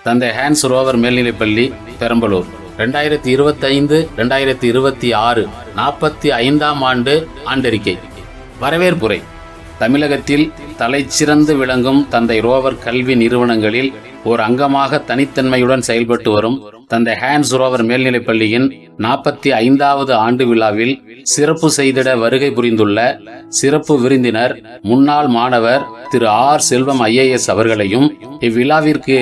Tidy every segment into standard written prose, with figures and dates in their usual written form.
தந்தை Hans rover மேல்நிலைப்பள்ளி, பெரம்பலூர். 2025-2026 45ஆம் ஆண்டு ஆண்டறிக்கை. வரவேற்புரை. தமிழகத்தில் தலைச்சிறந்து விளங்கும் தந்தை ரோவர் கல்வி நிறுவனங்களில் ஒரு அங்கமாக தனித்தன்மையுடன் செயல்பட்டு வரும் தந்தை ஹான்ஸ் ரோவர் மேல்நிலைப்பள்ளியின் 45வது ஆண்டு விழாவில் சிறப்பு செய்திட வருகை புரிந்துள்ள சிறப்பு விருந்தினர் முன்னாள் மாணவர் திரு ஆர். செல்வம் IAS அவர்களையும், இவ்விழாவிற்கு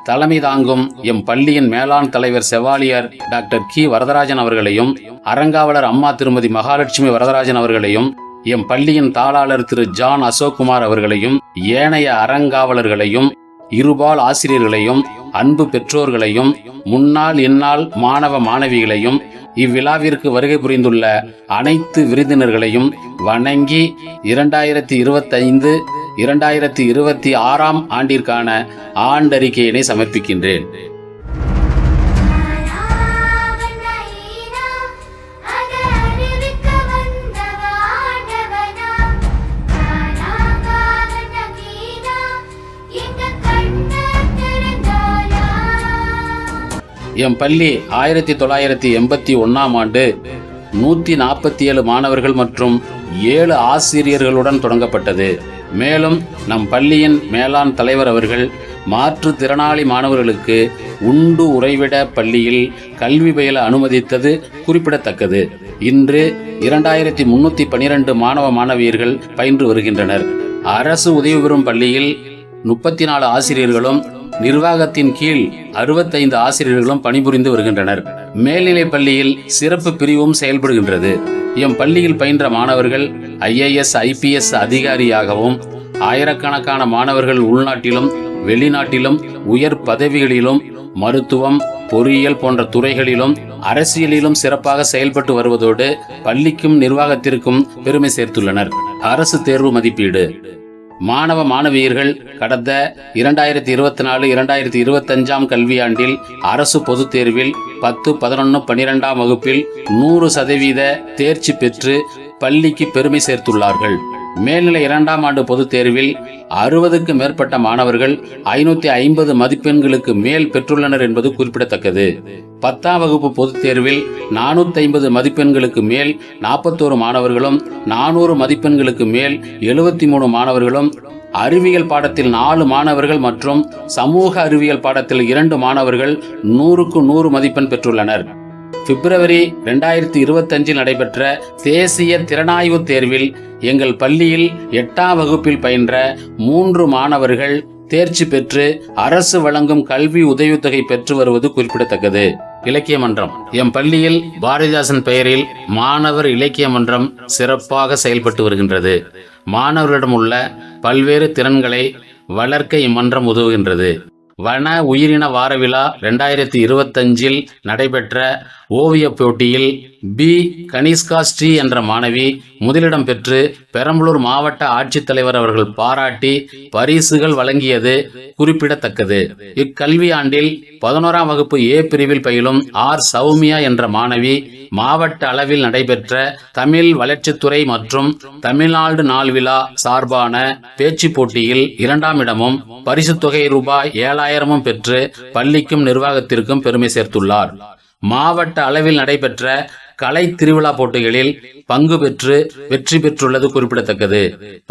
தலைமை தாங்கும் எம் பள்ளியின் மேலாண் தலைவர் செவாலியர் டாக்டர் கி. வரதராஜன் அவர்களையும், அறங்காவலர் அம்மா திருமதி மகாலட்சுமி வரதராஜன் அவர்களையும், எம் பள்ளியின் தாளாளர் திரு ஜான் அசோக்குமார் அவர்களையும், ஏனைய அறங்காவலர்களையும், இருபால் ஆசிரியர்களையும், அன்பு பெற்றோர்களையும், முன்னாள் இந்நாள் மாணவ மாணவிகளையும், இவ்விழாவிற்கு வருகை புரிந்துள்ள அனைத்து விருந்தினர்களையும் வணங்கி 2025-2026 ஆண்டிற்கான ஆண்டறிக்கையினை சமர்ப்பிக்கின்றேன். எம் பள்ளி 1981ஆம் ஆண்டு 147 மாணவர்கள் மற்றும் 7 ஆசிரியர்களுடன் தொடங்கப்பட்டது. மேலும் நம் பள்ளியின் மேலாண் தலைவர் அவர்கள் மாற்றுத்திறனாளி மாணவர்களுக்கு உண்டு உறைவிட பள்ளியில் கல்வி பயில அனுமதித்தது குறிப்பிடத்தக்கது. இன்று 2312 மாணவ மாணவியர்கள் பயின்று வருகின்றனர். அரசு உதவி பெறும் பள்ளியில் 34 ஆசிரியர்களும் நிர்வாகத்தின் கீழ் 65 ஆசிரியர்களும் பணிபுரிந்து வருகின்றனர். மேல்நிலைப் பள்ளியில் சிறப்பு பிரிவும் செயல்படுகின்றது. எம் பள்ளியில் பயின்ற மாணவர்கள் IAS IPS அதிகாரியாகவும், ஆயிரக்கணக்கான மாணவர்கள் உள்நாட்டிலும் வெளிநாட்டிலும் உயர் பதவிகளிலும், மருத்துவம், பொறியியல் போன்ற துறைகளிலும் அரசியலிலும் சிறப்பாக செயல்பட்டு வருவதோடு பள்ளிக்கும் நிர்வாகத்திற்கும் பெருமை சேர்த்துள்ளனர். அரசு தேர்வு மதிப்பீடு. மாணவ மாணவியர்கள் கடந்த 2024-2025 கல்வியாண்டில் அரசு பொதுத் தேர்வில் 10, 11, 12ஆம் வகுப்பில் 100% தேர்ச்சி பெற்று பள்ளிக்கு பெருமை சேர்த்துள்ளார்கள். மேல்நிலை 2ஆம் ஆண்டு பொதுத் தேர்வில் 60க்கு மேற்பட்ட மாணவர்கள் 550 மதிப்பெண்களுக்கு மேல் பெற்றுள்ளனர் என்பது குறிப்பிடத்தக்கது. 10ஆம் வகுப்பு பொதுத் தேர்வில் 450 மதிப்பெண்களுக்கு மேல் 41 மாணவர்களும், 400 மதிப்பெண்களுக்கு மேல் 73 மாணவர்களும், அறிவியல் பாடத்தில் 4 மாணவர்கள் மற்றும் சமூக அறிவியல் பாடத்தில் 2 மாணவர்கள் 100க்கு 100 மதிப்பெண் பெற்றுள்ளனர். பிப்ரவரி 2025 நடைபெற்ற தேசிய திறனாய்வு தேர்வில் எங்கள் பள்ளியில் 8ஆம் வகுப்பில் பயின்ற 3 மாணவர்கள் தேர்ச்சி பெற்று அரசு வழங்கும் கல்வி உதவித்தொகை பெற்று வருவது குறிப்பிடத்தக்கது. இலக்கிய மன்றம். எம் பள்ளியில் பாரதிதாசன் பெயரில் மாணவர் இலக்கிய மன்றம் சிறப்பாக செயல்பட்டு வருகின்றது. மாணவர்களிடம் உள்ள பல்வேறு திறன்களை வளர்க்க இம்மன்றம் உதவுகின்றது. வன உயிரின வார விழா 2025 நடைபெற்ற ஓவிய போட்டியில் பி. கனிஷ்கா ஸ்ரீ என்ற மாணவி முதலிடம் பெற்று பெரம்பலூர் மாவட்ட ஆட்சித்தலைவர் அவர்கள் பாராட்டி பரிசுகள் வழங்கியது குறிப்பிடத்தக்கது. இக்கல்வி ஆண்டில் 11ஆம் வகுப்பு A பிரிவில் பயிலும் ஆர். சௌமியா என்ற மாணவி மாவட்ட அளவில் நடைபெற்ற தமிழ் வளர்ச்சித்துறை மற்றும் தமிழ்நாடு நாள் விழா சார்பான பேச்சு போட்டியில் 2ஆம் இடமும் பரிசுத் தொகை ரூபாய் 7000 பெற்று பள்ளிக்கும் நிர்வாகத்திற்கும் பெருமை சேர்த்துள்ளார். மாவட்ட அளவில் நடைபெற்ற கலை திருவிழா போட்டிகளில் பங்கு பெற்று வெற்றி பெற்றுள்ளது குறிப்பிடத்தக்கது.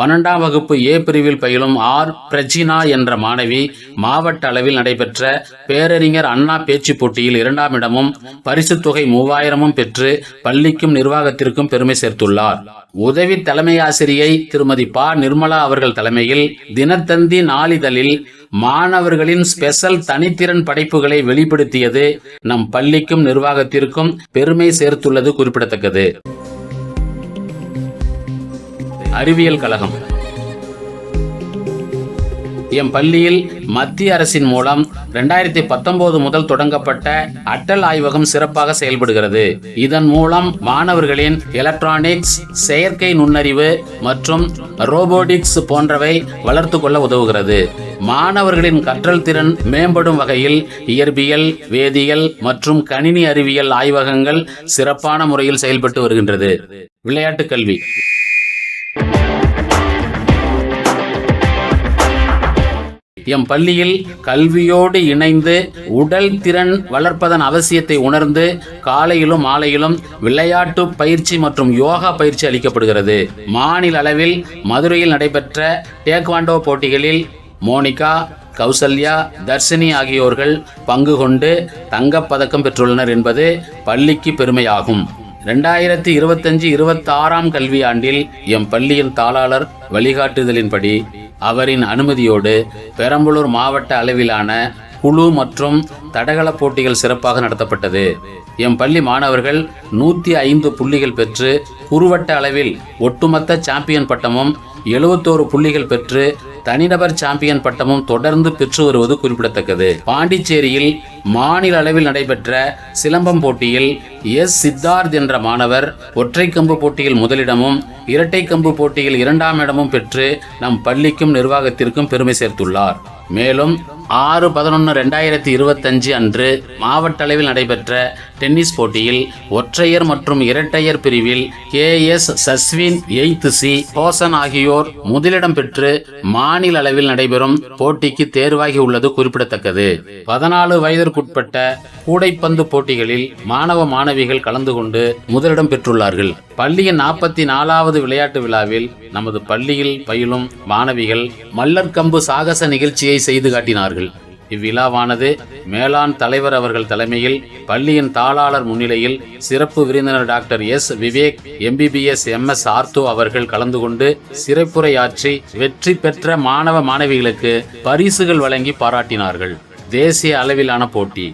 12ஆம் வகுப்பு A பிரிவில் பயிலும் ஆர். பிரஜினா என்ற மாணவி மாவட்ட அளவில் நடைபெற்ற பேரறிஞர் அண்ணா பேச்சு போட்டியில் 2ஆம் இடமும் பரிசுத் தொகை 3000 பெற்று பள்ளிக்கும் நிர்வாகத்திற்கும் பெருமை சேர்த்துள்ளார். உதவி தலைமை ஆசிரியை திருமதி ப. நிர்மலா அவர்கள் தலைமையில் தினத்தந்தி நாளிதழில் மாணவர்களின் ஸ்பெஷல் தனித்திறன் படைப்புகளை வெளிப்படுத்தியது நம் பள்ளிக்கும் நிர்வாகத்திற்கும் பெருமை சேர்த்துள்ளது குறிப்பிடத்தக்கது. அறிவியல் கழகம். எம் பள்ளியில் மத்திய அரசின் மூலம் 2019 முதல் தொடங்கப்பட்ட அட்டல் ஆய்வகம் சிறப்பாக செயல்படுகிறது. இதன் மூலம் மாணவர்களின் எலக்ட்ரானிக்ஸ், செயற்கை நுண்ணறிவு மற்றும் ரோபோட்டிக்ஸ் போன்றவை வளர்த்து கொள்ள உதவுகிறது. மாணவர்களின் கற்றல் திறன் மேம்படும் வகையில் இயற்பியல், வேதியியல் மற்றும் கணினி அறிவியல் ஆய்வகங்கள் சிறப்பான முறையில் செயல்பட்டு வருகின்றது. விளையாட்டு கல்வி. எம் பள்ளியில் கல்வியோடு இணைந்து உடல் திறன் வளர்ப்பதன் அவசியத்தை உணர்ந்து காலையிலும் மாலையிலும் விளையாட்டு பயிற்சி மற்றும் யோகா பயிற்சி அளிக்கப்படுகிறது. மாநில அளவில் மதுரையில் நடைபெற்ற டேக்வாண்டோ போட்டிகளில் மோனிகா, கௌசல்யா, தர்ஷினி ஆகியோர்கள் பங்கு கொண்டு தங்கப்பதக்கம் பெற்றுள்ளனர் என்பது பள்ளிக்கு பெருமையாகும். 2025-26 கல்வியாண்டில் எம் பள்ளியின் தாளாளர் வழிகாட்டுதலின்படி அவரின் அனுமதியோடு பெரம்பலூர் மாவட்ட அளவிலான குழு மற்றும் தடகள போட்டிகள் சிறப்பாக நடத்தப்பட்டது. எம் பள்ளி மாணவர்கள் 105 புள்ளிகள் பெற்று குறுவட்ட அளவில் ஒட்டுமொத்த சாம்பியன் பட்டமும் 71 புள்ளிகள் பெற்று தனிநபர் சாம்பியன் பட்டமும் தொடர்ந்து பெற்று வருவது குறிப்பிடத்தக்கது. பாண்டிச்சேரியில் மாநில அளவில் நடைபெற்ற சிலம்பம் போட்டியில் எஸ். சித்தார்த் என்ற மாணவர் ஒற்றை கம்பு போட்டியில் முதலிடமும் இரட்டை கம்பு போட்டியில் 2ஆம் இடமும் பெற்று நம் பள்ளிக்கும் நிர்வாகத்திற்கும் பெருமை சேர்த்துள்ளார். மேலும் 6/11/2025 அன்று மாவட்ட அளவில் நடைபெற்ற டென்னிஸ் போட்டியில் ஒற்றையர் மற்றும் இரட்டையர் பிரிவில் KS சஸ்வின், 8th C ஹோசன் ஆகியோர் முதலிடம் பெற்று மாநில அளவில் நடைபெறும் போட்டிக்கு தேர்வாகி உள்ளது குறிப்பிடத்தக்கது. 14 வயதிற்குட்பட்ட கூடைப்பந்து போட்டிகளில் மாணவ மாணவிகள் கலந்து கொண்டு முதலிடம் பெற்றுள்ளார்கள். பள்ளியின் 44வது விளையாட்டு விழாவில் நமது பள்ளியில் பயிலும் மாணவிகள் மல்லர்கம்பு சாகச நிகழ்ச்சியை செய்து காட்டினார்கள். இவ்விழாவானது மேலாண் தலைவர் அவர்கள் தலைமையில் பள்ளியின் தாளாளர் முன்னிலையில் சிறப்பு விருந்தினர் doctor S. Vivek, MBBS MS ortho அவர்கள் கலந்து கொண்டு சிறப்புரையாற்றி வெற்றி பெற்ற மாணவ மாணவிகளுக்கு பரிசுகள் வழங்கி பாராட்டினார்கள். தேசிய அளவிலான போட்டி.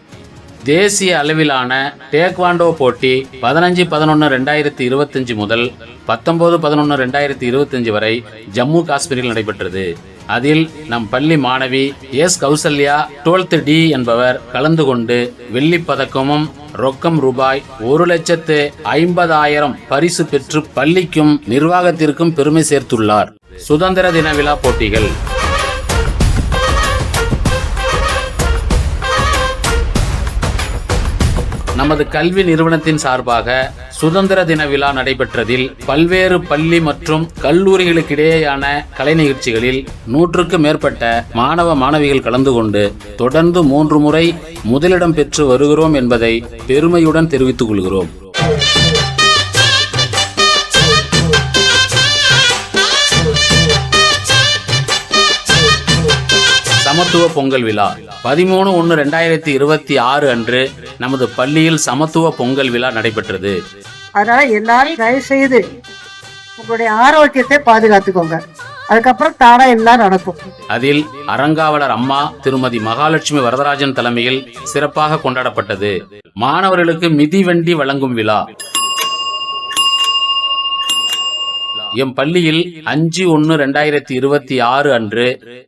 தேசிய அளவிலான டேக்வாண்டோ போட்டி 15/11/2025 முதல் 19/11/2025 வரை ஜம்மு காஷ்மீரில் நடைபெற்றது. அதில் நம் பள்ளி மாணவி எஸ். கௌசல்யா 12th D என்பவர் கலந்து கொண்டு வெள்ளிப் பதக்கமும் ரொக்கம் ரூபாய் 1,50,000 பரிசு பெற்று பள்ளிக்கும் நிர்வாகத்திற்கும் பெருமை சேர்த்துள்ளார். சுதந்திர தின விழா போட்டிகள். நமது கல்வி நிறுவனத்தின் சார்பாக சுதந்திர தின விழா நடைபெற்றதில் பல்வேறு பள்ளி மற்றும் கல்லூரிகளுக்கிடையேயான கலை நிகழ்ச்சிகளில் 100க்கும் மேற்பட்ட மாணவ மாணவிகள் கலந்து கொண்டு தொடர்ந்து 3 முறை முதலிடம் பெற்று வருகிறோம் என்பதை பெருமையுடன் தெரிவித்துக் கொள்கிறோம். சமத்துவ பொங்கல் விழா 13/1/2026 அன்று நமது பள்ளியில் சமத்துவ பொங்கல் விழா நடைபெற்றது. அதனால எல்லாரும் தயவு செய்து உங்களுடைய ஆரோக்கியத்தை பாதுகாத்துக்கோங்க. அதுக்கப்புறம் தானா எல்லாம் நடக்கும். அதில் அறங்காவலர் அம்மா திருமதி மகாலட்சுமி வரதராஜன் தலைமையில் சிறப்பாக கொண்டாடப்பட்டது. மாணவர்களுக்கு மிதிவண்டி வழங்கும் விழா. எம் பள்ளியில் 5/1/2026 அன்று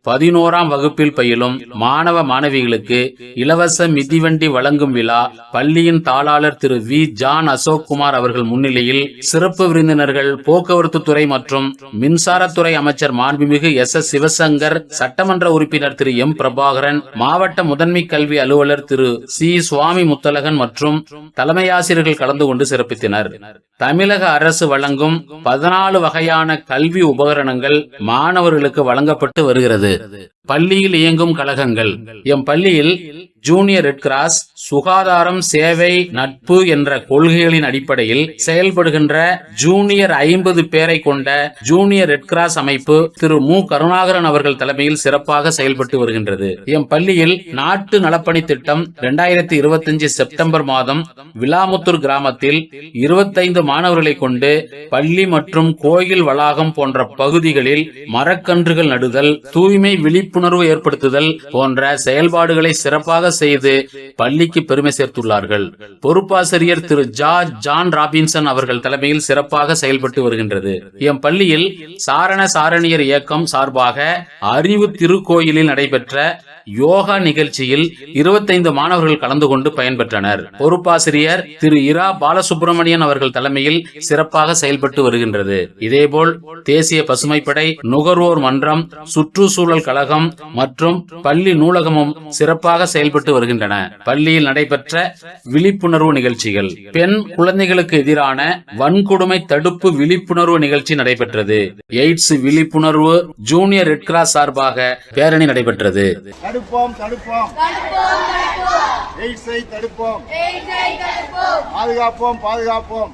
11ஆம் வகுப்பில் பயிலும் மாணவ மாணவிகளுக்கு இலவச மிதிவண்டி வழங்கும் விழா பள்ளியின் தாளாளர் திரு வி. ஜான் அசோக்குமார் அவர்கள் முன்னிலையில் சிறப்பு விருந்தினர்கள் போக்குவரத்து துறை மற்றும் மின்சாரத்துறை அமைச்சர் மாண்புமிகு S. சிவசங்கர், சட்டமன்ற உறுப்பினர் திரு M. பிரபாகரன், மாவட்ட முதன்மை கல்வி அலுவலர் திரு C. சுவாமி முத்தலகன் மற்றும் தலைமையாசிரியர்கள் கலந்து கொண்டு சிறப்பித்தனர். தமிழக அரசு வழங்கும் 14 வகையான கல்வி உபகரணங்கள் மாணவர்களுக்கு வழங்கப்பட்டு வருகிறது. பள்ளியில் இயங்கும் கழகங்கள். எம் பள்ளியில் ஜூனியர் ரெட் கிராஸ், சுகாதாரம், சேவை, நட்பு என்ற கொள்கைகளின் அடிப்படையில் செயல்படுகின்ற ஜூனியர் 50 பேரை கொண்ட ஜூனியர் ரெட் கிராஸ் அமைப்பு திரு மு. கருணாகரன் அவர்கள் தலைமையில் சிறப்பாக செயல்பட்டு வருகின்றது. எம் பள்ளியில் நாட்டு நலப்பணி திட்டம் 2025 செப்டம்பர் மாதம் விலாமுத்தூர் கிராமத்தில் 25 மாணவர்களை கொண்டு பள்ளி மற்றும் கோயில் வளாகம் போன்ற பகுதிகளில் மரக்கன்றுகள் நடுதல், தூய்மை விழிப்புணர்வு ஏற்படுத்துதல் போன்ற செயல்பாடுகளை சிறப்பாக செய்து பள்ளிக்கு பெருமை சேர்த்துள்ளார்கள். பொறுப்பாசிரியர் திரு ஜான் ராபின்சன் அவர்கள் தலைமையில் சிறப்பாக செயல்பட்டு வருகின்றது. எம் பள்ளியில் சாரண சாரணியர் இயக்கம் சார்பாக அறிவு திருக்கோயிலில் நடைபெற்ற யோகா நிகழ்ச்சியில் 25 மாணவர்கள் கலந்து கொண்டு பயன்பெற்றனர். பொறுப்பாசிரியர் திரு இரா பாலசுப்ரமணியன் அவர்கள் தலைமையில் சிறப்பாக செயல்பட்டு வருகின்றது. இதேபோல் தேசிய பசுமைப்படை, நுகர்வோர் மன்றம், சுற்றுச்சூழல் கழகம் மற்றும் பள்ளி நூலகமும் சிறப்பாக செயல்பட்டு வருகின்றன. பள்ளியில் நடைபெற்ற விழிப்புணர்வு நிகழ்ச்சிகள். பெண் குழந்தைகளுக்கு எதிரான வன்கொடுமை தடுப்பு விழிப்புணர்வு நிகழ்ச்சி நடைபெற்றது. எய்ட்ஸ் விழிப்புணர்வு ஜூனியர் ரெட் கிராஸ் சார்பாக பேரணி நடைபெற்றது. தடுப்போம் தடுப்போம் எய்ட்ஸை தடுப்போம், பாதுகாப்போம் பாதுகாப்போம்,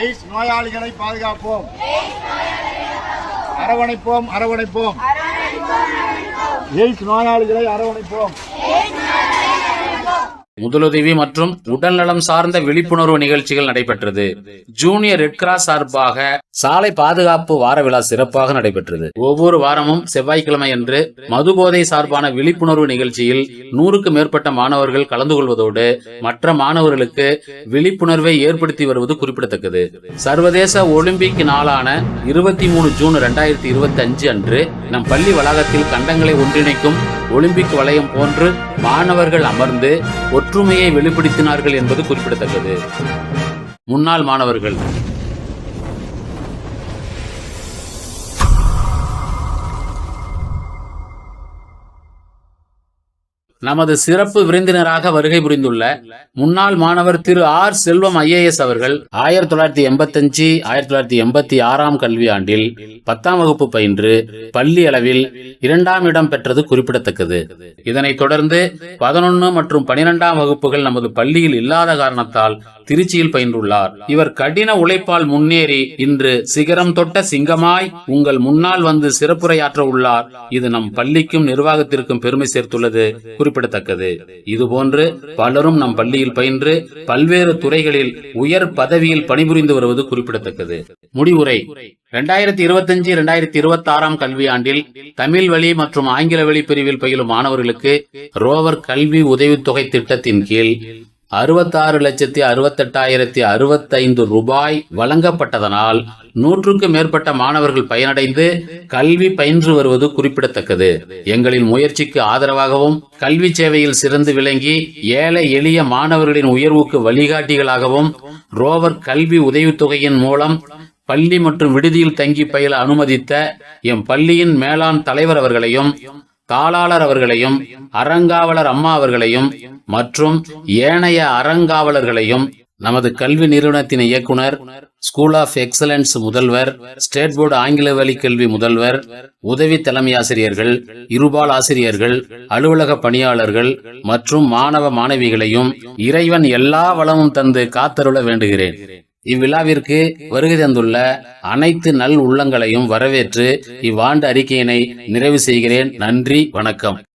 எய்ட்ஸ் நோயாளிகளை பாதுகாப்போம், அரவணைப்போம் அரவணைப்போம், எய்ட்ஸ் நோயாளிகளை அரவணைப்போம். முதலுதவி மற்றும் உடல்நலம் சார்ந்த விழிப்புணர்வு நிகழ்ச்சிகள் நடைபெற்றது. ஜூனியர் ரெட் கிராஸ் சார்பாக சாலை பாதுகாப்பு வார விழா சிறப்பாக நடைபெற்றது. ஒவ்வொரு வாரமும் செவ்வாய்க்கிழமை அன்று மதுபோதை சார்பான விழிப்புணர்வு நிகழ்ச்சியில் 100க்கும் மேற்பட்ட மாணவர்கள் கலந்து கொள்வதோடு மற்ற மாணவர்களுக்கு விழிப்புணர்வை ஏற்படுத்தி வருவது குறிப்பிடத்தக்கது. சர்வதேச ஒலிம்பிக் நாளான 23 ஜூன் 2025 அன்று நம் பள்ளி வளாகத்தில் கண்டங்களை ஒன்றிணைக்கும் ஒலிம்பிக் வளையம் போன்று மாணவர்கள் அமர்ந்து ஒற்றுமையை வெளிப்படுத்தினார்கள் என்பது குறிப்பிடத்தக்கது. முன்னாள் மாணவர்கள் நமது சிறப்பு விருந்தினராக வருகை புரிந்துள்ள முன்னாள் மாணவர் திரு ஆர் செல்வம் IAS அவர்கள் 1985 1986 கல்வியாண்டில் 10ஆம் வகுப்பு பயின்று பள்ளி அளவில் 2ஆம் இடம் பெற்றது குறிப்பிடத்தக்கது. இதனைத் தொடர்ந்து 11 மற்றும் 12ஆம் வகுப்புகள் நமது பள்ளியில் இல்லாத காரணத்தால் திருச்சியில் பயின்றுள்ளார். இவர் கடின உழைப்பால் முன்னேறி இன்று சிகரம் தொட்ட சிங்கமாய் உங்கள் முன்னால் வந்து சிறப்புரையாற்ற உள்ளார். இது நம் பள்ளிக்கும் நிர்வாகத்திற்கும் பெருமை சேர்த்துள்ளது குறிப்பிடத்தக்கது. இதுபோன்று பலரும் நம் பள்ளியில் பயின்று பல்வேறு துறைகளில் உயர் பதவியில் பணிபுரிந்து வருவது குறிப்பிடத்தக்கது. முடிவுரை. 2025-2026 கல்வியாண்டில் தமிழ் வழி மற்றும் ஆங்கில வழி பிரிவில் பயிலும் மாணவர்களுக்கு ரோவர் கல்வி உதவித்தொகை திட்டத்தின் கீழ் 66,68,065 ரூபாய் வழங்கப்பட்டதனால் 100க்கும் மேற்பட்ட மாணவர்கள் பயனடைந்து கல்வி பயின்று வருவது குறிப்பிடத்தக்கது. எங்களின் முயற்சிக்கு ஆதரவாகவும் கல்வி சேவையில் சிறந்து விளங்கி ஏழை எளிய மாணவர்களின் உயர்வுக்கு வழிகாட்டிகளாகவும் ரோவர் கல்வி உதவித்தொகையின் மூலம் பள்ளி மற்றும் விடுதியில் தங்கி பயில அனுமதித்த எம் பள்ளியின் மேலாண் தலைவர் அவர்களையும், தாளாளர் அவர்களையும், அறங்காவலர் அம்மா அவர்களையும் மற்றும் ஏனைய அறங்காவலர்களையும், நமது கல்வி நிறுவனத்தின் இயக்குனர், ஸ்கூல் ஆஃப் எக்ஸலன்ஸ் முதல்வர், ஸ்டேட் போர்டு ஆங்கில வழி கல்வி முதல்வர், உதவி தலைமை ஆசிரியர்கள், இருபால் ஆசிரியர்கள், அலுவலக பணியாளர்கள் மற்றும் மாணவ மாணவிகளையும் இறைவன் எல்லா வளமும் தந்து காத்தருள வேண்டுகிறேன். இவ்விழாவிற்கு வருகை தந்துள்ள அனைத்து நல் உள்ளங்களையும் வரவேற்று இவ்வாண்டு அறிக்கையினை நிறைவு செய்கிறேன். நன்றி, வணக்கம்.